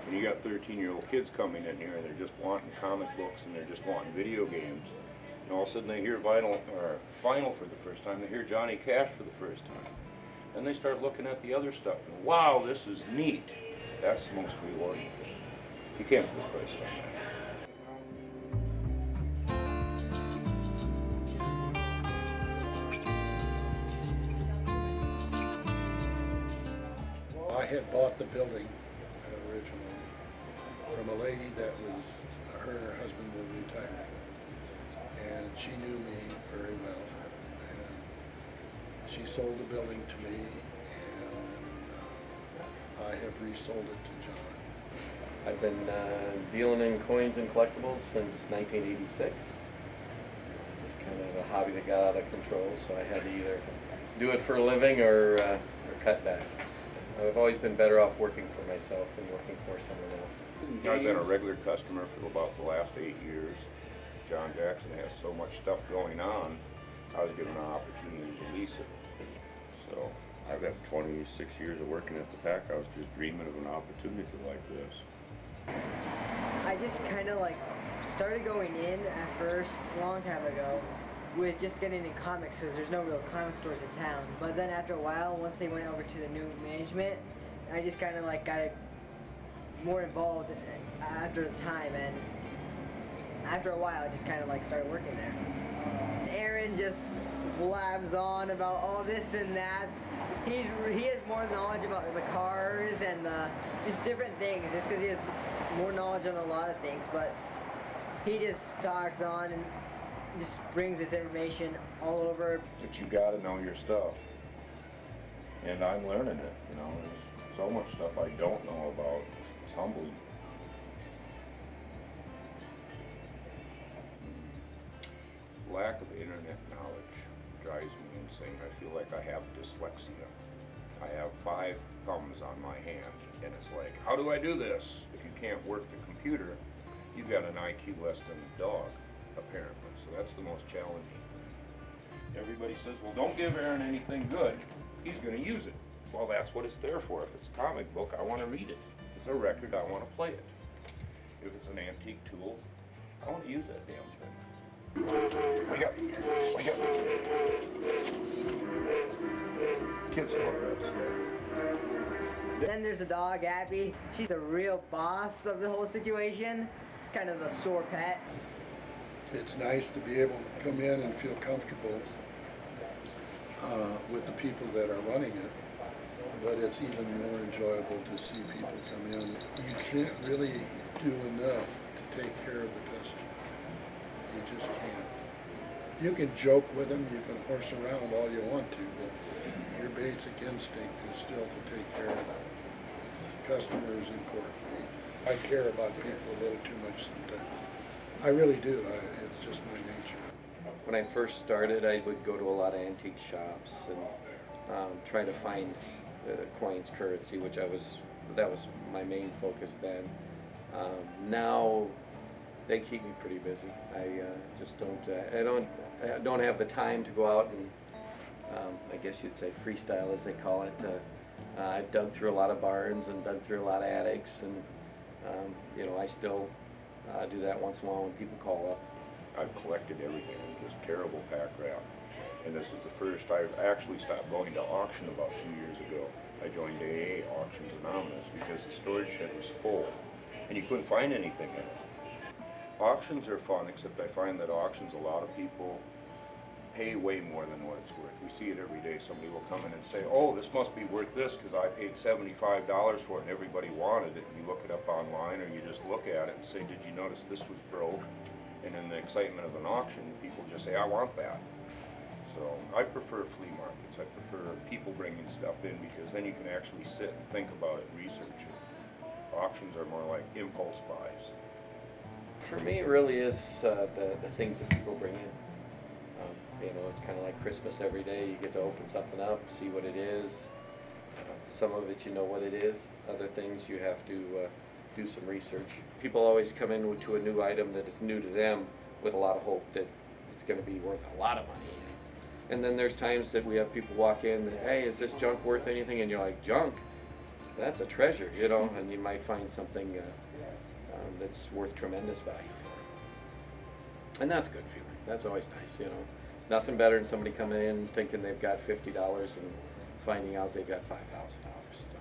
And you got 13-year-old kids coming in here and they're just wanting comic books and they're just wanting video games. And all of a sudden they hear vinyl for the first time, they hear Johnny Cash for the first time. Then they start looking at the other stuff and wow, this is neat. That's the most rewarding thing. You can't put a price on that. I had bought the building originally from a lady that was, her and her husband were retired. And she knew me very well. And she sold the building to me, and I have resold it to John. I've been dealing in coins and collectibles since 1986. Just kind of a hobby that got out of control, so I had to either do it for a living or cut back. I've always been better off working for myself than working for someone else. I've been a regular customer for about the last 8 years. John Jackson has so much stuff going on, I was given an opportunity to lease it. So I've got 26 years of working at the Pack House, just dreaming of an opportunity like this. I just kind of like started going in at first a long time ago with just getting in comics because there's no real comic stores in town. But then after a while, once they went over to the new management, I just kind of like got more involved after the time, and after a while, I just kind of like started working there. Aaron just blabs on about all this and that. He has more knowledge about the cars and just different things, just because he has more knowledge on a lot of things. But he just talks on and just brings this information all over. But you got to know your stuff, and I'm learning it. You know, there's so much stuff I don't know about. It's humbling. Lack of internet knowledge drives me insane. I feel like I have dyslexia. I have 5 thumbs on my hand, and it's like, how do I do this? If you can't work the computer, you've got an IQ less than a dog, apparently. So that's the most challenging thing. Everybody says, well, don't give Aaron anything good. He's going to use it. Well, that's what it's there for. If it's a comic book, I want to read it. If it's a record, I want to play it. If it's an antique tool, I want to use that damn thing. Wake up! Wake up! Kids love this. Then there's the dog, Abby. She's the real boss of the whole situation. Kind of the sore pet. It's nice to be able to come in and feel comfortable with the people that are running it, but it's even more enjoyable to see people come in. You can't really do enough to take care of the customer. You just can't. You can joke with them, you can horse around all you want to, but your basic instinct is still to take care of them. The customer is important. I care about people a little too much sometimes. I really do. It's just my nature. When I first started, I would go to a lot of antique shops and try to find coins, currency, which that was my main focus then. Now they keep me pretty busy. I just don't have the time to go out and I guess you'd say freestyle, as they call it. I've dug through a lot of barns and dug through a lot of attics, and you know, I still do that once in a while when people call up. I've collected everything. I'm just terrible pack rat. And this is the first I've actually stopped going to auction about 2 years ago. I joined AA, Auctions Anonymous, because the storage shed was full and you couldn't find anything in it. Auctions are fun, except I find that auctions, a lot of people pay way more than what it's worth. We see it every day. Somebody will come in and say, oh, this must be worth this because I paid $75 for it and everybody wanted it. And you look it up online, or you just look at it and say, did you notice this was broke? And in the excitement of an auction, people just say, I want that. So I prefer flea markets. I prefer people bringing stuff in because then you can actually sit and think about it and research it. Auctions are more like impulse buys. For me, it really is the things that people bring in. You know, it's kind of like Christmas every day. You get to open something up, see what it is. Some of it you know what it is. Other things you have to do some research. People always come in to a new item that is new to them with a lot of hope that it's going to be worth a lot of money. And then there's times that we have people walk in and, hey, is this junk worth anything? And you're like, junk? that's a treasure, you know, and you might find something that's worth tremendous value for it. And that's a good feeling. That's always nice, you know. Nothing better than somebody coming in thinking they've got $50 and finding out they've got $5,000. So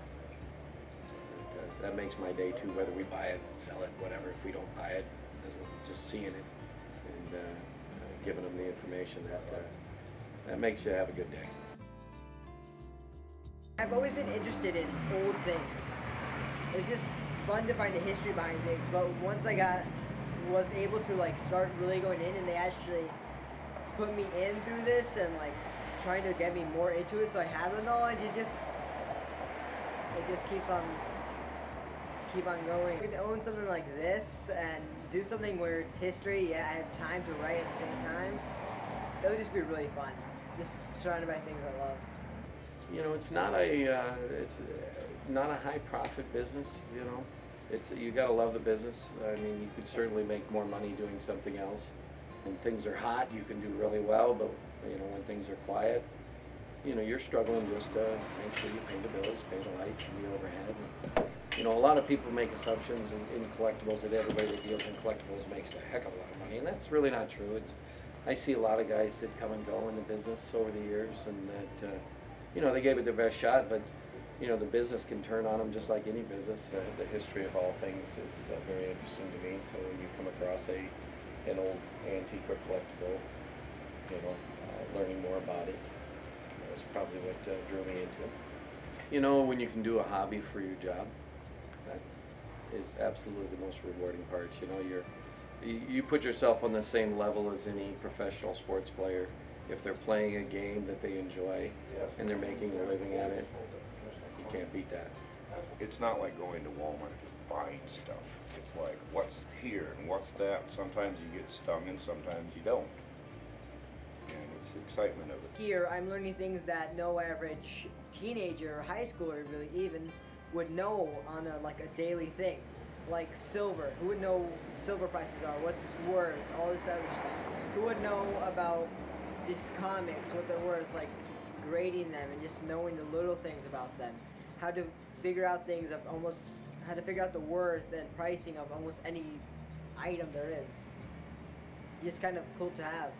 that makes my day too, whether we buy it, sell it, whatever. If we don't buy it, just seeing it and giving them the information, that makes you have a good day. I've always been interested in old things. It's just fun to find the history behind things, but once I was able to like start really going in, and they actually put me in through this and like trying to get me more into it so I have the knowledge, it just keep on going. To own something like this and do something where it's history, yeah, I have time to write at the same time, it would just be really fun. Just surrounded by things I love. You know, it's not a high profit business, you know. You gotta love the business. I mean, you could certainly make more money doing something else. When things are hot, you can do really well, but you know, when things are quiet, you know, you're struggling just to make sure you pay the bills, pay the lights and the overhead. You know, a lot of people make assumptions in collectibles that everybody that deals in collectibles makes a heck of a lot of money, and that's really not true. I see a lot of guys that come and go in the business over the years, and that you know, they gave it their best shot, but you know, the business can turn on them just like any business. The history of all things is very interesting to me. So when you come across an old antique or collectible, you know, learning more about it was probably what drew me into it. You know, when you can do a hobby for your job, that is absolutely the most rewarding part. You know, you put yourself on the same level as any professional sports player. If they're playing a game that they enjoy and they're making a living at it, you can't beat that. It's not like going to Walmart and just buying stuff. It's like, what's here and what's that? Sometimes you get stung and sometimes you don't. And it's the excitement of it. Here, I'm learning things that no average teenager or high schooler really even would know on like a daily thing. Like silver. Who would know silver prices are? What's its worth? All this other stuff. Who would know about just comics, what they're worth, like grading them and just knowing the little things about them. How to figure out things of how to figure out the worth and pricing of almost any item there is. Just kind of cool to have.